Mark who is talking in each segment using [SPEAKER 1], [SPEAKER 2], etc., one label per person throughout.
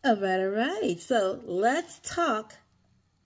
[SPEAKER 1] All right. So let's talk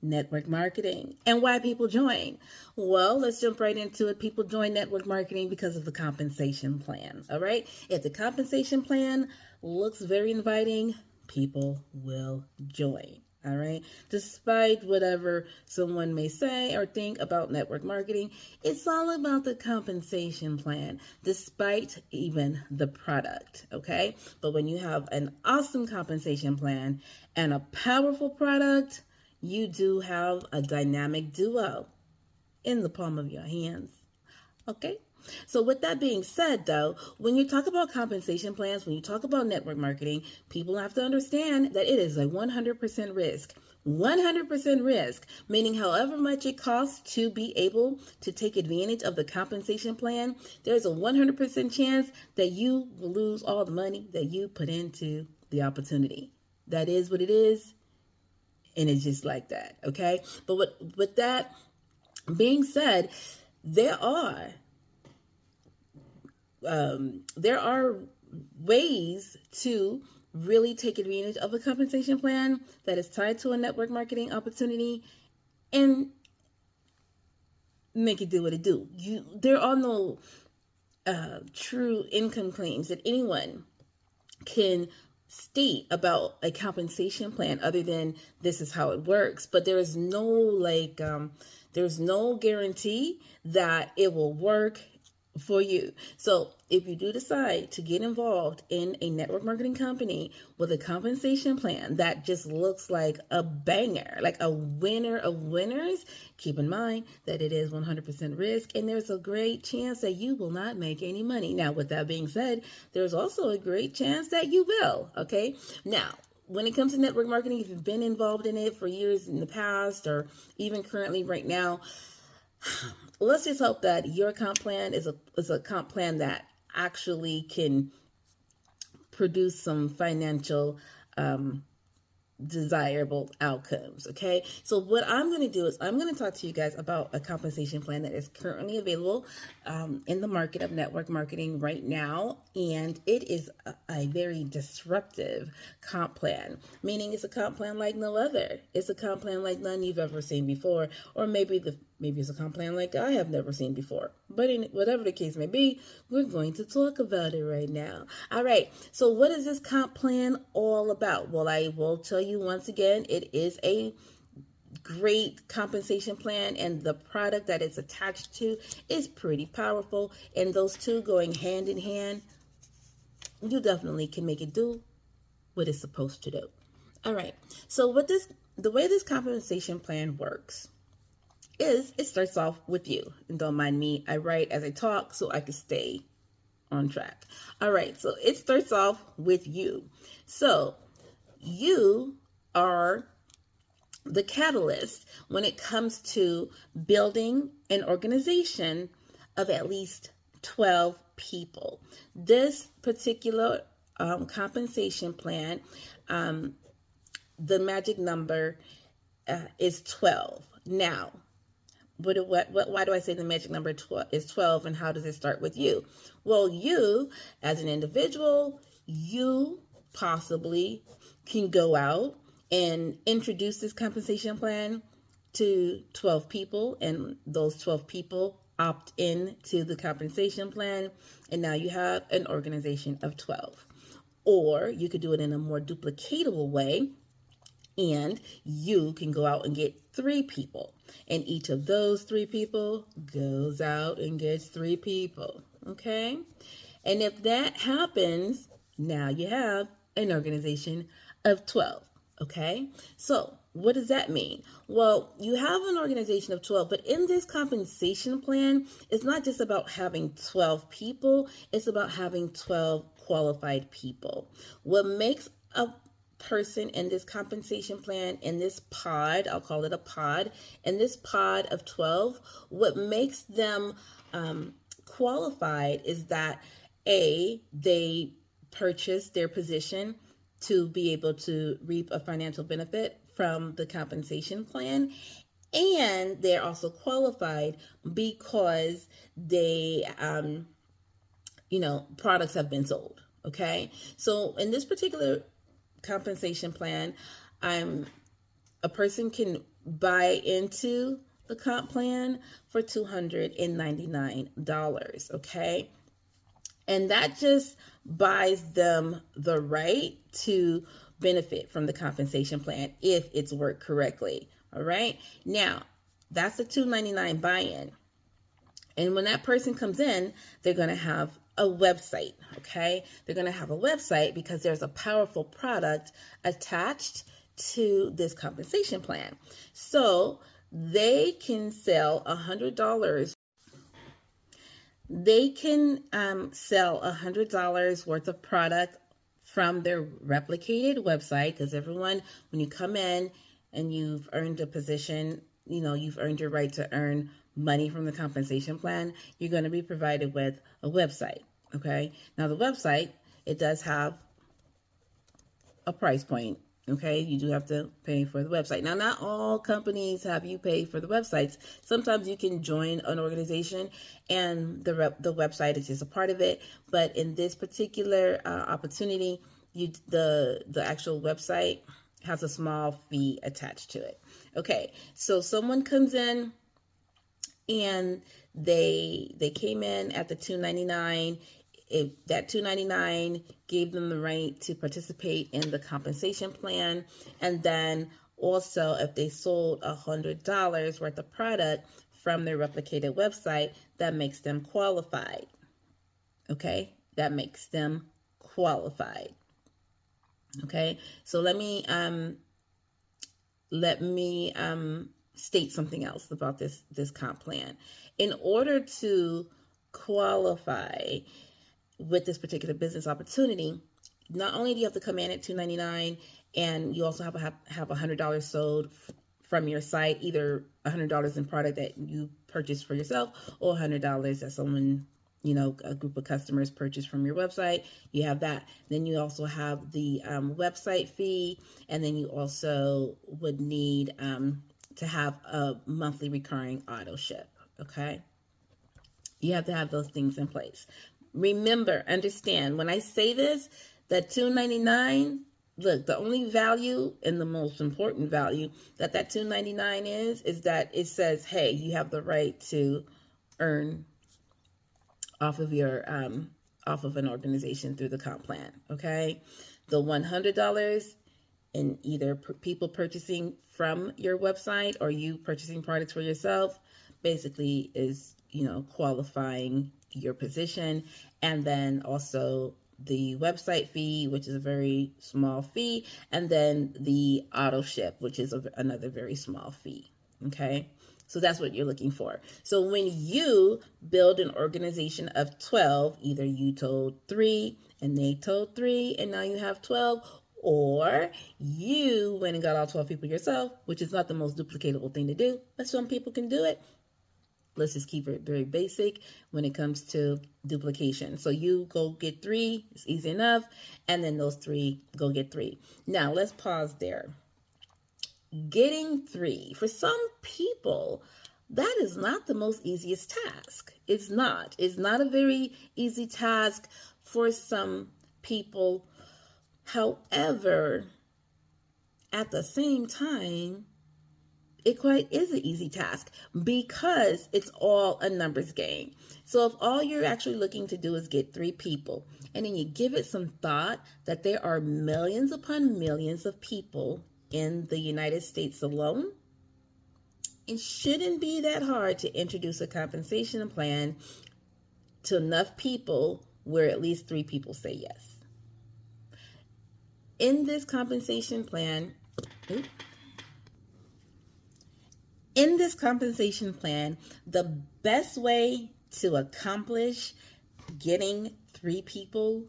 [SPEAKER 1] network marketing and why people join. Well, let's jump right into it. People join network marketing because of the compensation plan. All right. If the compensation plan looks very inviting, people will join. All right. Despite whatever someone may say or think about network marketing, it's all about the compensation plan, despite even the product. Okay. But when you have an awesome compensation plan and a powerful product, you do have a dynamic duo in the palm of your hands. Okay? So, with that being said, though, when you talk about compensation plans, when you talk about network marketing, people have to understand that it is a 100% risk. 100% risk, meaning however much it costs to be able to take advantage of the compensation plan, there's a 100% chance that you will lose all the money that you put into the opportunity. That is what it is, and it's just like that. Okay, but with that being said, there are there are ways to really take advantage of a compensation plan that is tied to a network marketing opportunity and make it do what it do. There are no true income claims that anyone can state about a compensation plan other than this is how it works, but there is no there's no guarantee that it will work for you. So if you do decide to get involved in a network marketing company with a compensation plan that just looks like a banger, like a winner of winners, keep in mind that it is 100% risk and there's a great chance that you will not make any money. Now, with that being said, there's also a great chance that you will. Okay. Now, when it comes to network marketing, if you've been involved in it for years in the past or even currently right now, let's just hope that your comp plan is a comp plan that actually can produce some financial desirable outcomes. Okay, so what I'm going to do is I'm going to talk to you guys about a compensation plan that is currently available in the market of network marketing right now, and it is a very disruptive comp plan, meaning it's a comp plan like no other. It's a comp plan like none you've ever seen before, or maybe it's a comp plan like I have never seen before. But in whatever the case may be, we're going to talk about it right now. All right. So what is this comp plan all about? Well, I will tell you once again, it is a great compensation plan, and the product that it's attached to is pretty powerful. And those two going hand in hand, you definitely can make it do what it's supposed to do. All right. So the way this compensation plan works is it starts off with you. And don't mind me, I write as I talk so I can stay on track. All right, so it starts off with you. So you are the catalyst when it comes to building an organization of at least 12 people. This particular compensation plan, the magic number is 12. Now, why do I say the magic number is 12 and how does it start with you? Well, you as an individual, you possibly can go out and introduce this compensation plan to 12 people, and those 12 people opt in to the compensation plan, and now you have an organization of 12. Or you could do it in a more duplicatable way, and you can go out and get 3 people, and each of those 3 people goes out and gets 3 people. Okay, and if that happens, now you have an organization of 12. Okay, so what does that mean? Well, you have an organization of 12, but in this compensation plan, it's not just about having 12 people, it's about having 12 qualified people. What makes a person in this compensation plan, in this pod, I'll call it a pod, in this pod of 12, what makes them qualified is that they purchase their position to be able to reap a financial benefit from the compensation plan, and they're also qualified because they products have been sold. Okay, so in this particular compensation plan, a person can buy into the comp plan for $299, okay? And that just buys them the right to benefit from the compensation plan if it's worked correctly. All right. Now, that's the $299 buy-in. And when that person comes in, they're going to have a website. Okay. They're going to have a website because there's a powerful product attached to this compensation plan. So they can sell $100. They can sell $100 worth of product from their replicated website, because everyone, when you come in and you've earned a position, you've earned your right to earn money from the compensation plan, you're going to be provided with a website. Okay. Now the website, it does have a price point. Okay, you do have to pay for the website. Now, not all companies have you pay for the websites. Sometimes you can join an organization and the website is just a part of it. But in this particular opportunity, the actual website has a small fee attached to it. Okay, so someone comes in and they came in at the $299. If that $299 gave them the right to participate in the compensation plan, and then also if they sold $100 worth of product from their replicated website, that makes them qualified. Okay, that makes them qualified. Okay, so let me state something else about this comp plan. In order to qualify with this particular business opportunity, not only do you have to come in at $299, and you also have $100 sold from your site, either $100 in product that you purchased for yourself, or $100 that someone, a group of customers purchased from your website. You have that. Then you also have the website fee, and then you also would need to have a monthly recurring auto ship. Okay, you have to have those things in place. Remember, understand, when I say this, that $299, look, the only value and the most important value that $299 is that it says, hey, you have the right to earn off of your off of an organization through the comp plan. Okay, the $100 in either people purchasing from your website or you purchasing products for yourself basically is qualifying your position. And then also the website fee, which is a very small fee, and then the auto ship, which is another very small fee. Okay, so that's what you're looking for. So when you build an organization of 12, either you told 3 and they told 3 and now you have 12, or you went and got all 12 people yourself, which is not the most duplicatable thing to do, but some people can do it. Let's just keep it very basic when it comes to duplication. So you go get 3, it's easy enough, and then those 3 go get 3. Now let's pause there. Getting 3, for some people, that is not the most easiest task. It's not a very easy task for some people. However, at the same time, it quite is an easy task because it's all a numbers game. So if all you're actually looking to do is get 3 people, and then you give it some thought that there are millions upon millions of people in the United States alone, it shouldn't be that hard to introduce a compensation plan to enough people where at least 3 people say yes. In this compensation plan, the best way to accomplish getting 3 people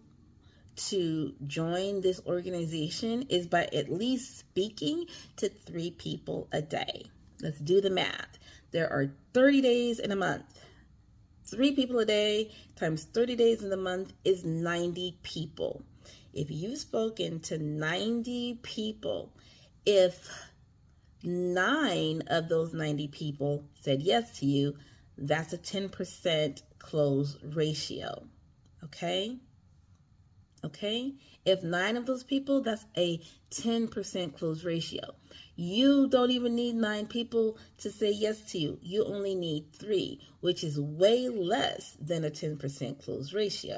[SPEAKER 1] to join this organization is by at least speaking to 3 people a day. Let's do the math. There are 30 days in a month. 3 people a day times 30 days in the month is 90 people. If you've spoken to 90 people, if 9 of those 90 people said yes to you, that's a 10% close ratio. Okay? Okay, if 9 of those people, that's a 10% close ratio. You don't even need 9 people to say yes to you. You only need 3, which is way less than a 10% close ratio.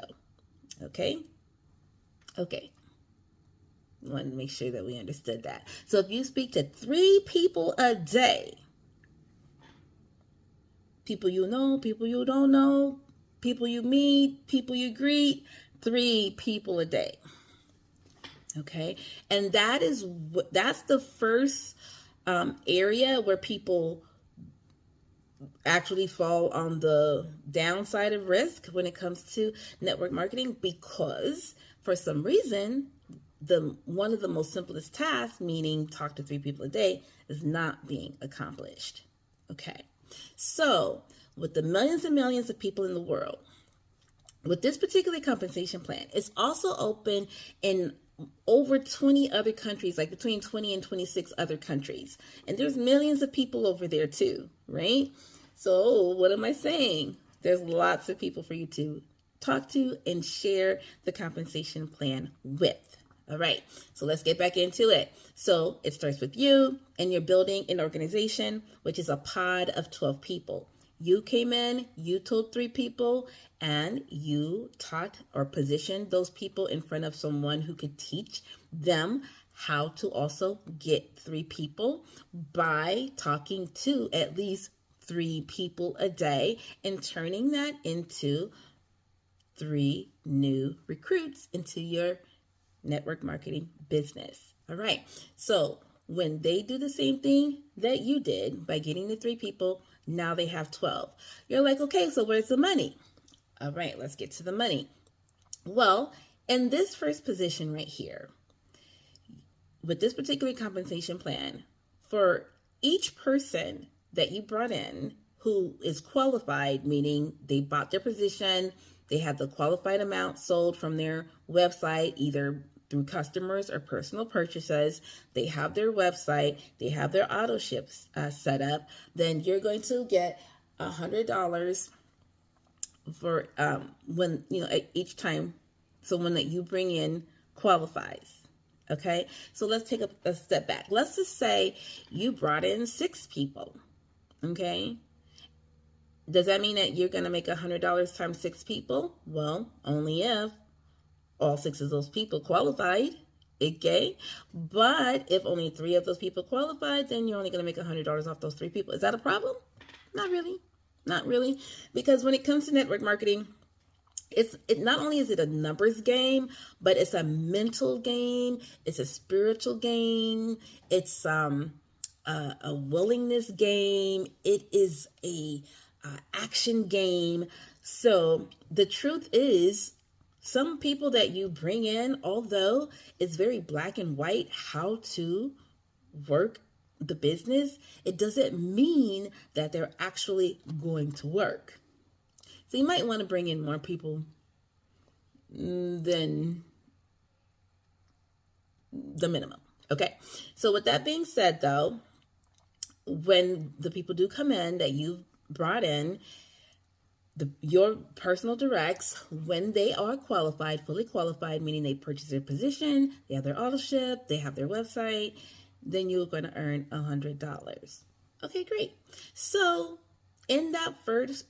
[SPEAKER 1] Okay? Okay. I wanted to make sure that we understood that. So if you speak to 3 people a day, people you know, people you don't know, people you meet, people you greet, 3 people a day. Okay, and that's the first area where people actually fall on the downside of risk when it comes to network marketing, because for some reason the one of the most simplest tasks, meaning talk to 3 people a day, is not being accomplished. Okay, so with the millions and millions of people in the world, with this particular compensation plan, it's also open in over 20 other countries, like between 20 and 26 other countries. And there's millions of people over there too, right? So what am I saying? There's lots of people for you to talk to and share the compensation plan with. All right, so let's get back into it. So it starts with you, and you're building an organization, which is a pod of 12 people. You came in, you told 3 people, and you taught or positioned those people in front of someone who could teach them how to also get 3 people by talking to at least 3 people a day and turning that into 3 new recruits into your network marketing business. All right. So when they do the same thing that you did by getting the 3 people, now they have 12. You're like, okay, so where's the money? All right, let's get to the money. Well, in this first position right here, with this particular compensation plan, for each person that you brought in who is qualified, meaning they bought their position, they have the qualified amount sold from their website, either through customers or personal purchases, they have their website, they have their auto ships set up, then you're going to get $100 for when, each time someone that you bring in qualifies. Okay, so let's take a step back. Let's just say you brought in 6 people. Okay, does that mean that you're going to make $100 times 6 people? Well, only if all 6 of those people qualified. Okay, but if only 3 of those people qualified, then you're only going to make $100 off those 3 people. Is that a problem? Not really. Not really. Because when it comes to network marketing, it not only is it a numbers game, but it's a mental game, it's a spiritual game, it's a willingness game, it is a action game. So the truth is, some people that you bring in, although it's very black and white how to work the business, it doesn't mean that they're actually going to work. So you might want to bring in more people than the minimum. Okay. So with that being said, though, when the people do come in that you've brought in, your personal directs, when they are qualified, fully qualified, meaning they purchase their position, they have their auto ship, they have their website, then you're going to earn $100. Okay, great. So in that first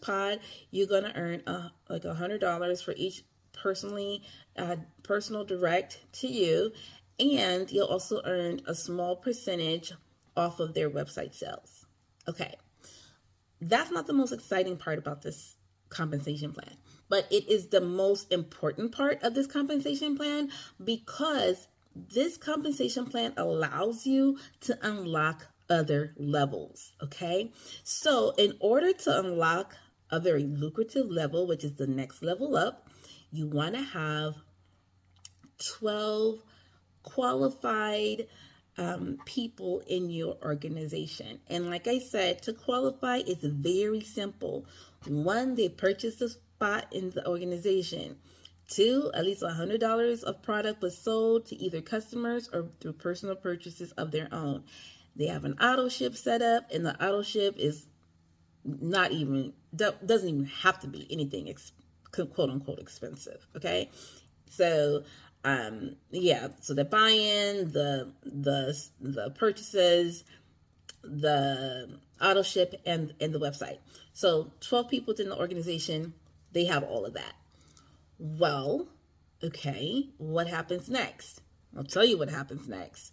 [SPEAKER 1] pod, you're going to earn like $100 for each personal direct to you, and you'll also earn a small percentage off of their website sales. Okay, that's not the most exciting part about this compensation plan, but it is the most important part of this compensation plan, because this compensation plan allows you to unlock other levels. Okay, so in order to unlock a very lucrative level, which is the next level up, you want to have 12 qualified people in your organization. And like I said, to qualify is very simple. 1, they purchased a spot in the organization. 2, at least $100 of product was sold to either customers or through personal purchases of their own. They have an auto ship set up, and the auto ship is doesn't even have to be anything quote unquote expensive. Okay, So yeah, so the buy-in, the purchases, the auto ship, and the website. So 12 people within the organization, they have all of that. Well, okay, what happens next? I'll tell you what happens next.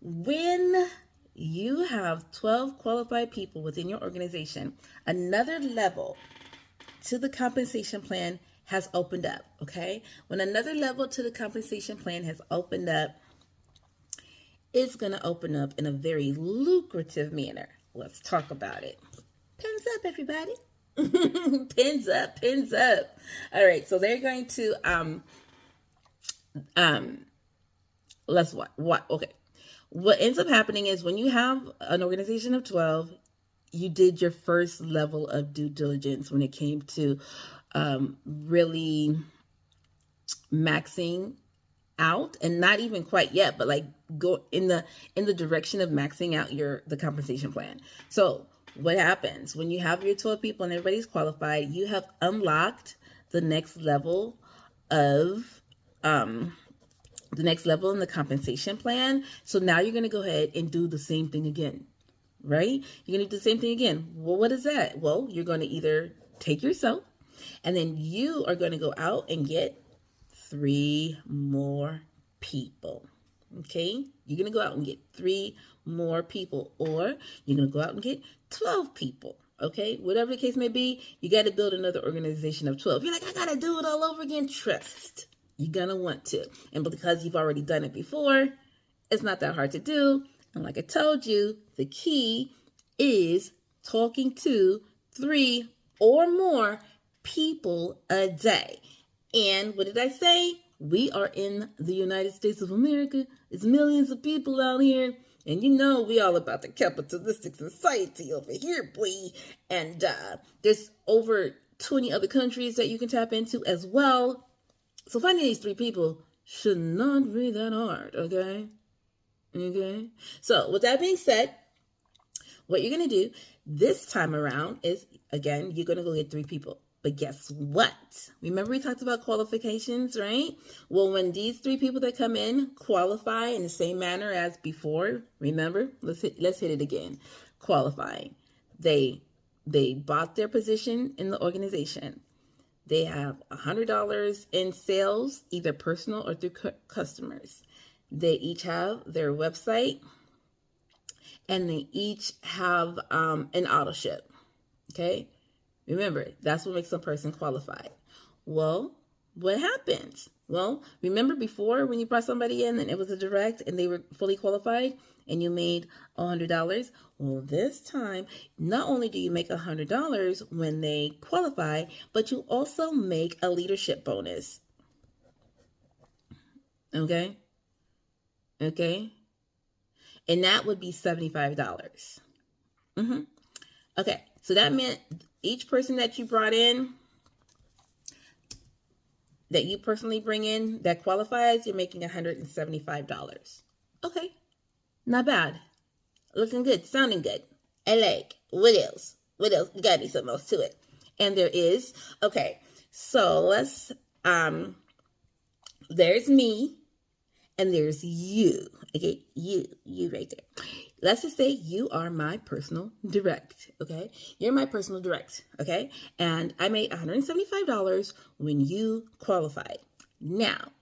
[SPEAKER 1] When you have 12 qualified people within your organization, another level to the compensation plan has opened up, okay? When another level to the compensation plan has opened up, it's going to open up in a very lucrative manner. Let's talk about it. Pins up, everybody. Pins up, pins up. All right, so they're going to let's what okay. What ends up happening is when you have an organization of 12, you did your first level of due diligence when it came to really maxing out, and not even quite yet, but like go in the direction of maxing out the compensation plan. So what happens when you have your 12 people and everybody's qualified? You have unlocked the next level of in the compensation plan. So now you're going to go ahead and do the same thing again, right? You're going to do the same thing again. Well, what is that? Well, you're going to either take yourself, and then you are going to go out and get 3 more people. Okay? You're going to go out and get 3 more people, or you're going to go out and get 12 people. Okay? Whatever the case may be, you got to build another organization of 12. You're like, I got to do it all over again. Trust. You're going to want to. And because you've already done it before, it's not that hard to do. And like I told you, the key is talking to 3 or more people a day. And what did I say? We are in the United States of America. It's millions of people out here. And you know we all about the capitalistic society over here, boy. And there's over 20 other countries that you can tap into as well. So finding these 3 people should not be that hard, okay? Okay? So with that being said, what you're going to do this time around is, again, you're going to go get 3 people. But guess what? Remember we talked about qualifications, right? Well, when these 3 people that come in qualify in the same manner as before, remember? Let's hit it again. Qualifying. They bought their position in the organization. They have $100 in sales, either personal or through customers. They each have their website, and they each have an auto ship. Okay? Remember, that's what makes a person qualified. Well, what happens? Well, remember before when you brought somebody in and it was a direct and they were fully qualified and you made $100? Well, this time, not only do you make $100 when they qualify, but you also make a leadership bonus. Okay? Okay? And that would be $75. Okay, so that meant each person that you brought in, that you personally bring in, that qualifies, you're making $175. Okay, not bad. Looking good, sounding good. I like. What else? What else? You gotta be something else to it. And there is. Okay, so let's, there's me, and there's you. Okay, you right there. Let's just say you are my personal direct, okay? You're my personal direct, okay? And I made $175 when you qualified. Now,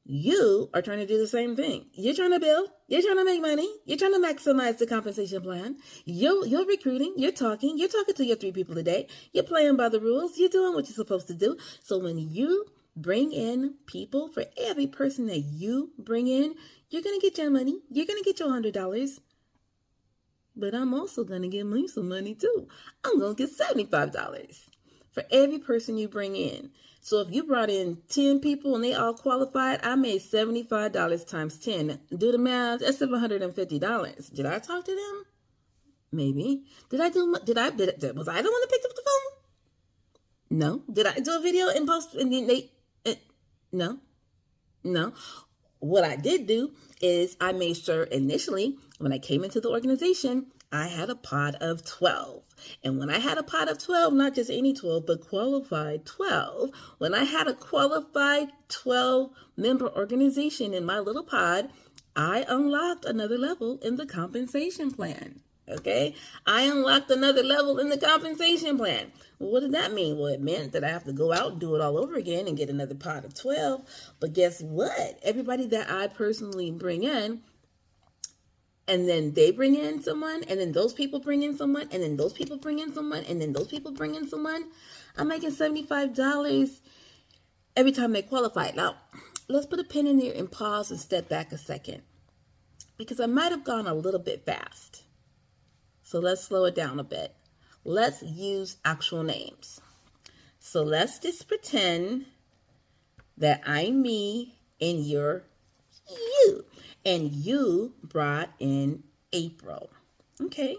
[SPEAKER 1] you are trying to do the same thing. You're trying to build. You're trying to make money. You're trying to maximize the compensation plan. You're recruiting. You're talking to your 3 people a day. You're playing by the rules. You're doing what you're supposed to do. So when you bring in people, for every person that you bring in, you're going to get your money. You're going to get your $100. But I'm also going to get me some money too. I'm going to get $75 for every person you bring in. So if you brought in 10 people and they all qualified, I made $75 times 10. Do the math. That's $750. Did I talk to them? Maybe. Was I the one that picked up the phone? No. Did I do a video and post and then no. What I did do is I made sure initially when I came into the organization, I had a pod of 12. And when I had a pod of 12, not just any 12, but qualified 12, when I had a qualified 12 member organization in my little pod, I unlocked another level in the compensation plan. Okay, I unlocked another level in the compensation plan. Well, what did that mean? Well, it meant that I have to go out and do it all over again and get another pot of 12. But guess what? Everybody that I personally bring in, and then they bring in someone, and then those people bring in someone, and then those people bring in someone, and then those people bring in someone, I'm making $75 every time they qualify. Now, let's put a pin in there and pause and step back a second, because I might have gone a little bit fast. So let's slow it down a bit. Let's use actual names. So let's just pretend that I'm me and you're you. And you brought in April. Okay,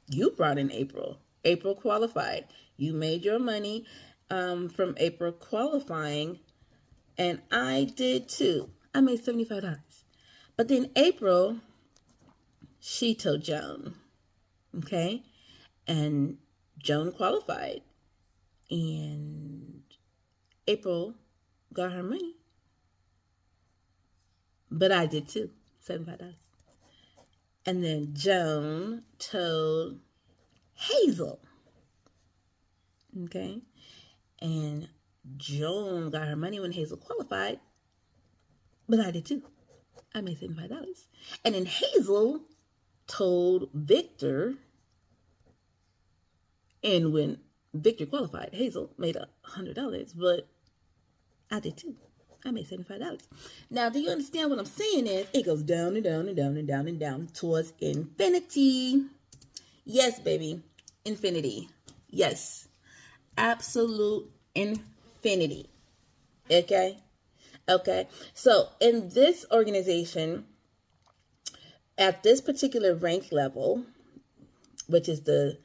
[SPEAKER 1] you brought in April. April qualified. You made your money from April qualifying, and I did too. I made $75. But then April, she told Joan. Okay, and Joan qualified, and April got her money, but I did too, $75. And then Joan told Hazel, okay, and Joan got her money when Hazel qualified, but I did too. I made $75. And then Hazel told Victor, and when Victor qualified, Hazel made $100, but I did too. I made $75. Now, do you understand what I'm saying? Is it goes down and down and down and down and down towards infinity. Yes, baby, infinity. Yes, absolute infinity. Okay. So in this organization, at this particular rank level, which is the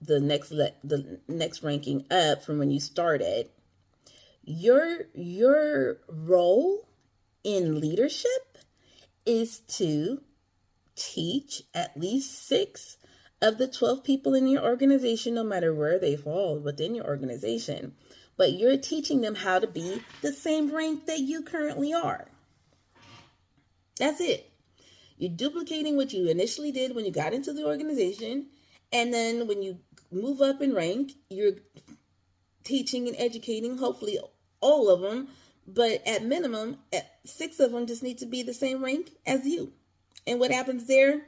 [SPEAKER 1] next ranking up from when you started, your role in leadership is to teach at least 6 of the 12 people in your organization, no matter where they fall within your organization. But you're teaching them how to be the same rank that you currently are. That's it. You're duplicating what you initially did when you got into the organization. And then when you move up in rank, you're teaching and educating, hopefully all of them. But at minimum, 6 of them just need to be the same rank as you. And what happens there?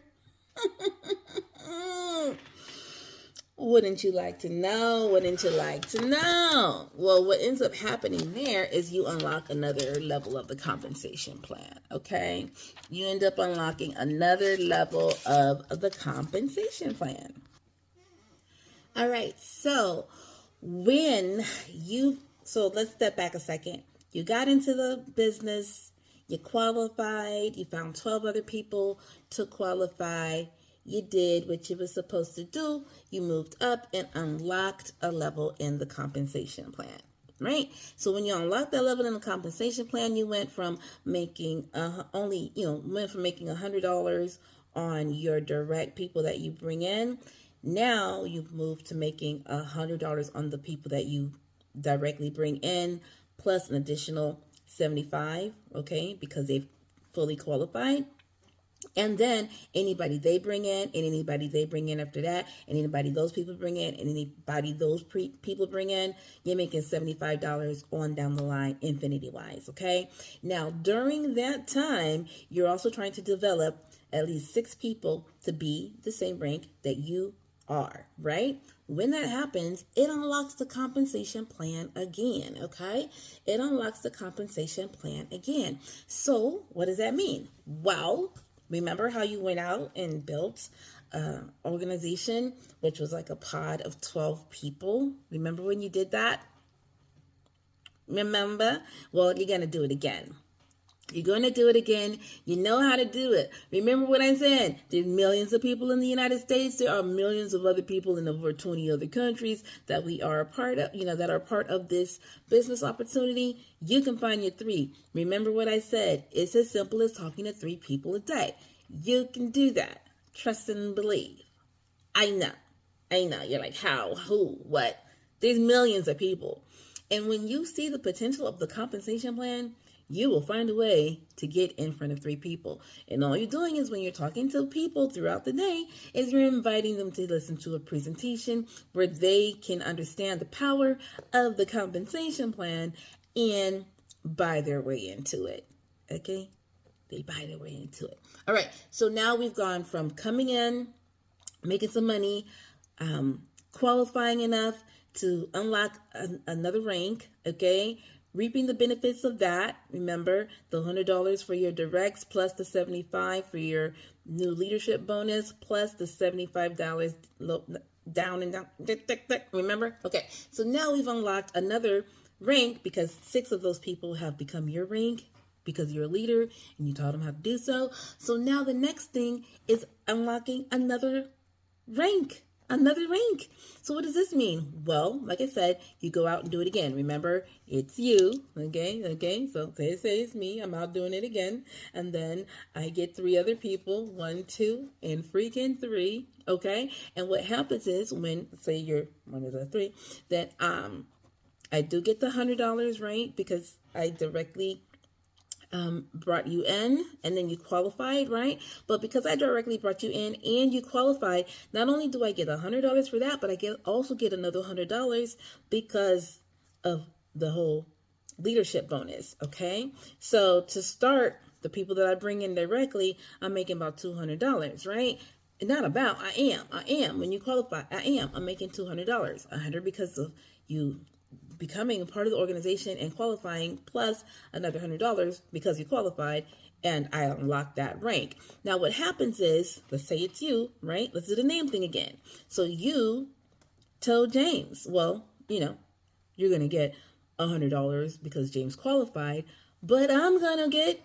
[SPEAKER 1] Wouldn't you like to know? Wouldn't you like to know? Well, what ends up happening there is you unlock another level of the compensation plan, okay? You end up unlocking another level of the compensation plan. All right, so let's step back a second. You got into the business, you qualified, you found 12 other people to qualify. You did what you were supposed to do. You moved up and unlocked a level in the compensation plan, right? So when you unlocked that level in the compensation plan, you went from making making $100 on your direct people that you bring in. Now you've moved to making $100 on the people that you directly bring in, plus an additional $75, okay, because they've fully qualified. And then anybody they bring in, and anybody they bring in after that, and anybody those people bring in, and anybody those people bring in, you're making $75 on down the line, infinity-wise, okay? Now, during that time, you're also trying to develop at least 6 people to be the same rank that you are, right? When that happens, it unlocks the compensation plan again, okay? It unlocks the compensation plan again. So, what does that mean? Well, remember how you went out and built an organization, which was like a pod of 12 people? Remember when you did that? Remember? Well, you're going to do it again. You're going to do it again. You know how to do it. Remember what I said. There's millions of people in the United States. There are millions of other people in over 20 other countries that we are a part of, that are part of this business opportunity. You can find your 3. Remember what I said. It's as simple as talking to 3 people a day. You can do that. Trust and believe. I know. I know. You're like, how? Who? What? There's millions of people. And when you see the potential of the compensation plan, you will find a way to get in front of 3 people. And all you're doing is when you're talking to people throughout the day is you're inviting them to listen to a presentation where they can understand the power of the compensation plan and buy their way into it. Okay? They buy their way into it. All right. So now we've gone from coming in, making some money, qualifying enough to unlock another rank, okay? Reaping the benefits of that. Remember, the $100 for your directs plus the $75 for your new leadership bonus plus the $75 down and down. Remember? Okay, so now we've unlocked another rank because 6 of those people have become your rank because you're a leader and you taught them how to do so. So now the next thing is unlocking another rank. So what does this mean? Well, like I said, you go out and do it again. Remember, it's you. Okay. So say it's me. I'm out doing it again. And then I get 3 other people, 1, 2, and freaking 3. Okay. And what happens is when, say you're one of the 3, that I do get the $100, right? Because I directly brought you in and then you qualified, right? But because I directly brought you in and you qualified, not only do I get $100 for that, but I also get another $100 because of the whole leadership bonus. Okay. So to start, the people that I bring in directly, I'm making about $200, right? Not about, I am. When you qualify, I'm making $200, $100 because of you becoming a part of the organization and qualifying, plus another $100 because you qualified, and I unlocked that rank. Now what happens is, let's say it's you, right? Let's do the name thing again. So you told James, well, you're going to get $100 because James qualified, but I'm going to get,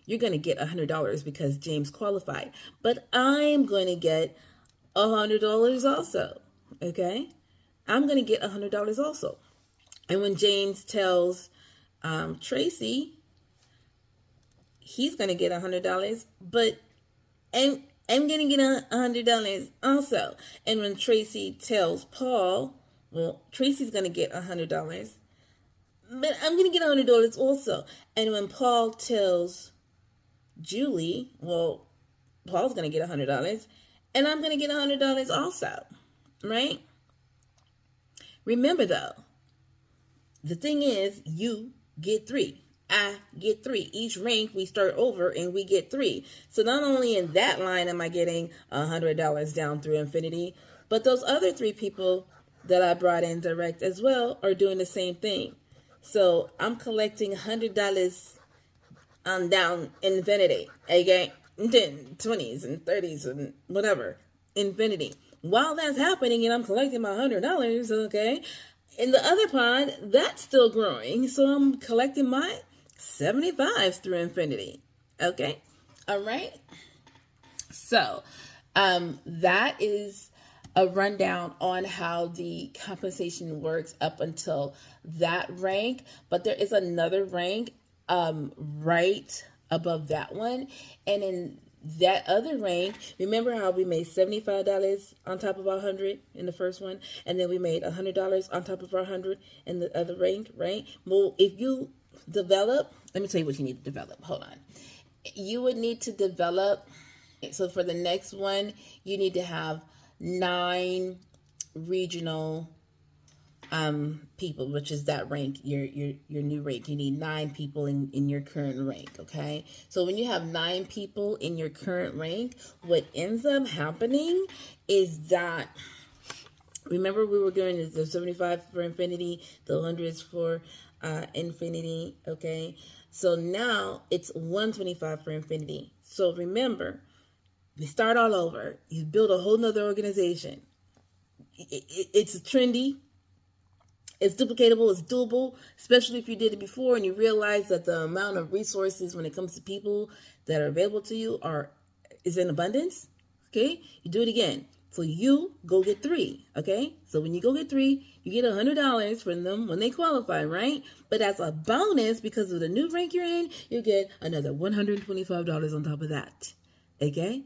[SPEAKER 1] you're going to get $100 because James qualified, but I'm going to get $100 also, okay? I'm going to get $100 also. And when James tells Tracy, he's going to get $100, but I'm going to get $100 also. And when Tracy tells Paul, well, Tracy's going to get $100, but I'm going to get $100 also. And when Paul tells Julie, well, Paul's going to get $100, and I'm going to get $100 also, right? Remember though, the thing is, you get 3. I get 3. Each rank we start over and we get 3. So not only in that line am I getting $100 down through infinity, but those other 3 people that I brought in direct as well are doing the same thing. So I'm collecting $100 down infinity, okay? 10, 20s and 30s and whatever, infinity. While that's happening and I'm collecting my $100, okay, in the other pond, that's still growing. So I'm collecting my 75s through infinity. Okay. All right. So that is a rundown on how the compensation works up until that rank. But there is another rank right above that one. And in that other rank, remember how we made $75 on top of our 100 in the first one, and then we made $100 on top of our 100 in the other rank, right? Well, if you develop, let me tell you what you need to develop. Hold on. You would need to develop, so for the next one, you need to have 9 regional people, which is that rank, your new rank. You need 9 people in your current rank, okay? So when you have 9 people in your current rank, what ends up happening is that, remember we were going to the 75 for infinity, the 100s for infinity, okay? So now it's 125 for infinity. So remember, we start all over. You build a whole nother organization. It's trendy. It's duplicatable, it's doable, especially if you did it before and you realize that the amount of resources when it comes to people that are available to you is in abundance. Okay, you do it again. So you go get 3. Okay, so when you go get 3, you get $100 from them when they qualify, right? But as a bonus, because of the new rank you're in, you get another $125 on top of that. Okay.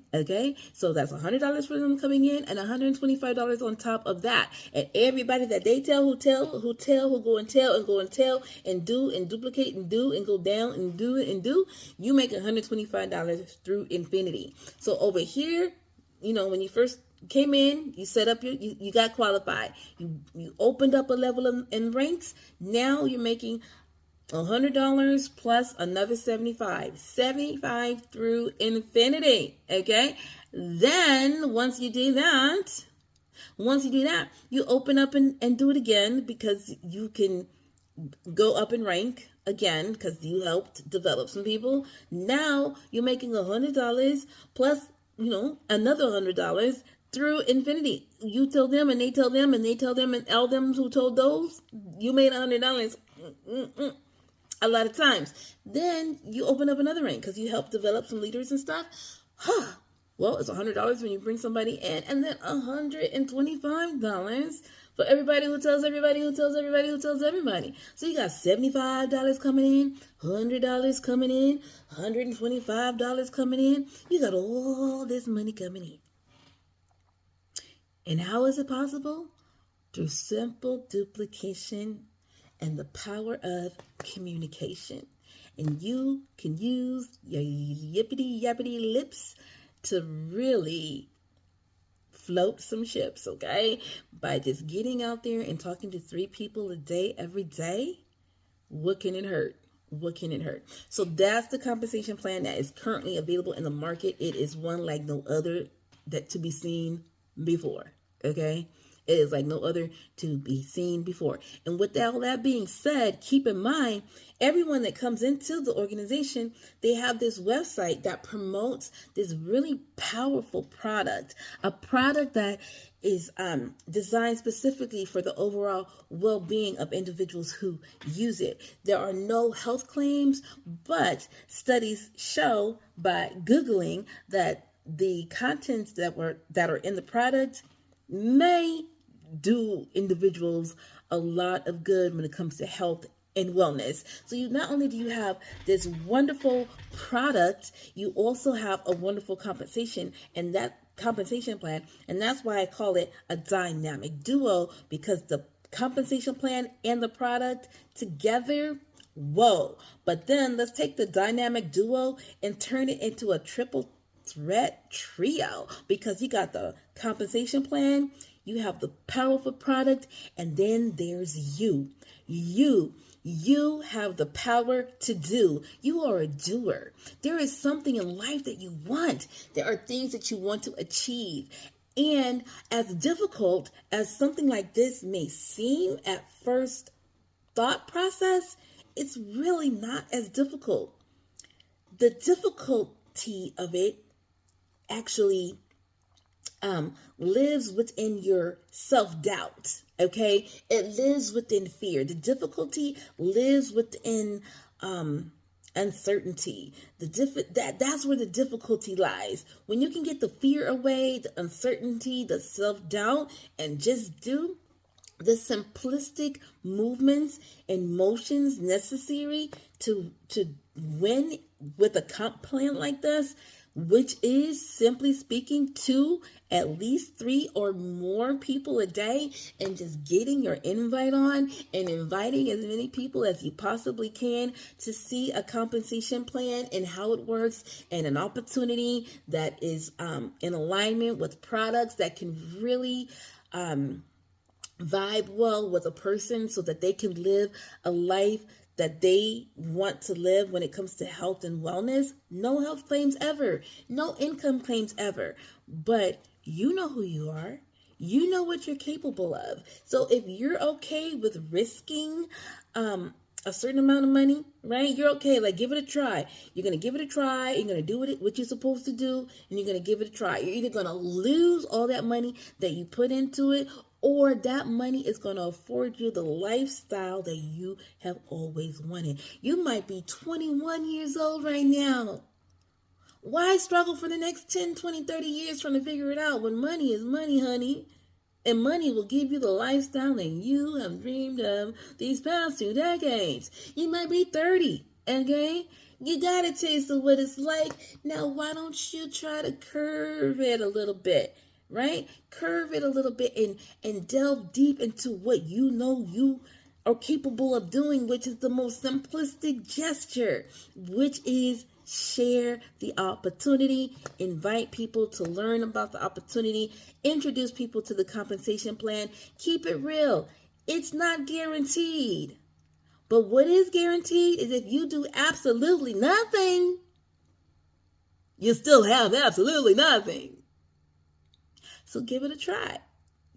[SPEAKER 1] So that's $100 for them coming in, and $125 on top of that. And everybody that they tell, who go and tell and do and duplicate and do and go down and do it and do, you make $125 through infinity. So over here, when you first came in, you set up you got qualified. You opened up a level in ranks. Now you're making $100 plus another 75 through infinity. Okay. Then once you do that, you open up and do it again, because you can go up in rank again because you helped develop some people. Now you're making $100 plus, another $100 through infinity. You tell them and they tell them and they tell them and all them who told those, you made $100 a lot of times. Then you open up another rank because you help develop some leaders and stuff. Well, it's $100 when you bring somebody in, and then $125 for everybody who tells everybody who tells everybody who tells everybody. So you got $75 coming in, $100 coming in, $125 coming in. You got all this money coming in. And how is it possible? Through simple duplication and the power of communication. And you can use your yippity yappity lips to really float some ships, okay? By just getting out there and talking to 3 people a day, every day. What can it hurt? What can it hurt? So that's the compensation plan that is currently available in the market. It is one like no other that to be seen before, okay? It is like no other to be seen before. And with all that being said, keep in mind, everyone that comes into the organization, they have this website that promotes this really powerful product, a product that is designed specifically for the overall well-being of individuals who use it. There are no health claims, but studies show by Googling that the contents that are in the product may do individuals a lot of good when it comes to health and wellness. So not only do you have this wonderful product, you also have a wonderful compensation and that compensation plan. And that's why I call it a dynamic duo, because the compensation plan and the product together, whoa. But then let's take the dynamic duo and turn it into a triple threat trio, because you got the compensation plan, you have the powerful product, and then there's you. You have the power to do. You are a doer. There is something in life that you want. There are things that you want to achieve. And as difficult as something like this may seem at first thought process, it's really not as difficult. The difficulty of it actually lives within your self-doubt, okay? It lives within fear. The difficulty lives within uncertainty. That's where the difficulty lies. When you can get the fear away, the uncertainty, the self-doubt, and just do the simplistic movements and motions necessary to win with a comp plan like this, which is simply speaking to at least 3 or more people a day, and just getting your invite on and inviting as many people as you possibly can to see a compensation plan and how it works, and an opportunity that is in alignment with products that can really vibe well with a person so that they can live a life that they want to live when it comes to health and wellness. No health claims ever. No income claims ever. But you know who you are. You know what you're capable of. So if you're okay with risking a certain amount of money, right? You're okay. Like, give it a try. You're going to give it a try. You're going to do what you're supposed to do, and you're going to give it a try. You're either going to lose all that money that you put into it, or that money is going to afford you the lifestyle that you have always wanted. You might be 21 years old right now. Why struggle for the next 10, 20, 30 years trying to figure it out when money is money, honey? And money will give you the lifestyle that you have dreamed of these past 2 decades. You might be 30, okay? You got a taste of what it's like. Now, why don't you try to curve it a little bit, right? Curve it a little bit and delve deep into what you know you are capable of doing, which is the most simplistic gesture, which is share the opportunity, invite people to learn about the opportunity, introduce people to the compensation plan. Keep it real. It's not guaranteed. But what is guaranteed is if you do absolutely nothing, you still have absolutely nothing. So give it a try.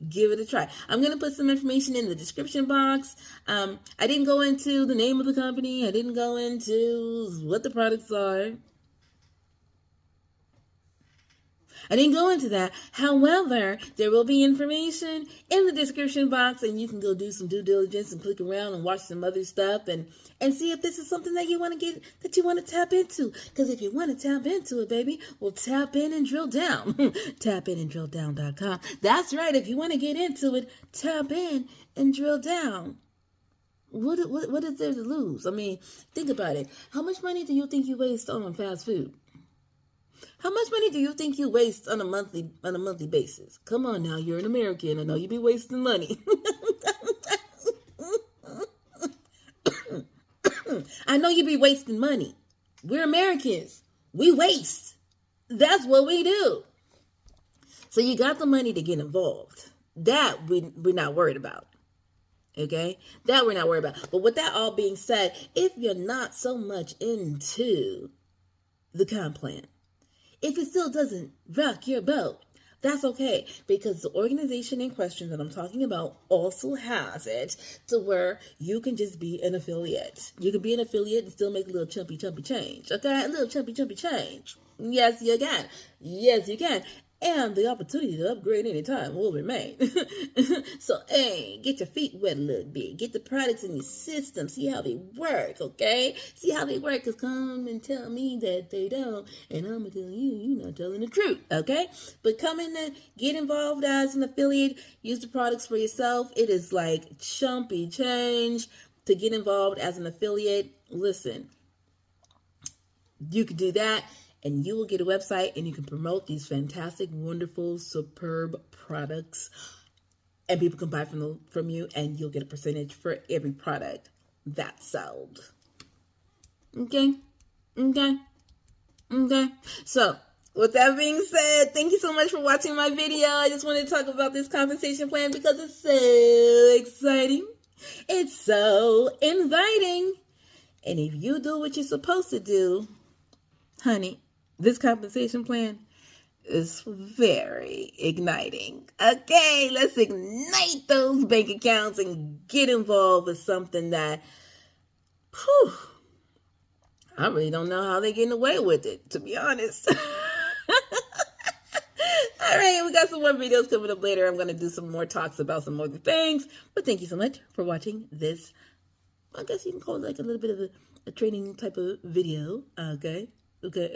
[SPEAKER 1] Give it a try. I'm going to put some information in the description box. I didn't go into the name of the company. I didn't go into what the products are. I didn't go into that. However, there will be information in the description box, and you can go do some due diligence and click around and watch some other stuff and see if this is something that you want to get, that you want to tap into. Because if you want to tap into it, baby, well, tap in and drill down. Tapinanddrilldown.com. That's right. If you want to get into it, tap in and drill down. What is there to lose? I mean, think about it. How much money do you think you waste on fast food? How much money do you think you waste on a monthly basis? Come on now, you're an American. I know you be wasting money. I know you be wasting money. We're Americans. We waste. That's what we do. So you got the money to get involved. That we're not worried about. Okay? That we're not worried about. But with that all being said, if you're not so much into the comp plan, if it still doesn't rock your boat, that's okay, because the organization in question that I'm talking about also has it to where you can just be an affiliate. You can be an affiliate and still make a little chumpy change, okay? A little chumpy change. Yes, you can. Yes, you can. And the opportunity to upgrade anytime will remain. So, hey, get your feet wet a little bit. Get the products in your system. See how they work, okay? See how they work, because come and tell me that they don't. And I'm going to tell you, you're not telling the truth, okay? But come in and get involved as an affiliate. Use the products for yourself. It is like chumpy change to get involved as an affiliate. Listen, you can do that. And you will get a website and you can promote these fantastic, wonderful, superb products. And people can buy from you, and you'll get a percentage for every product that's sold. Okay? So, with that being said, thank you so much for watching my video. I just wanted to talk about this compensation plan because it's so exciting. It's so inviting. And if you do what you're supposed to do, honey, this compensation plan is very igniting. Okay, let's ignite those bank accounts and get involved with something that, I really don't know how they're getting away with it, to be honest. All right, we got some more videos coming up later. I'm going to do some more talks about some more things. But thank you so much for watching this. I guess you can call it like a little bit of a training type of video. Okay. Bye.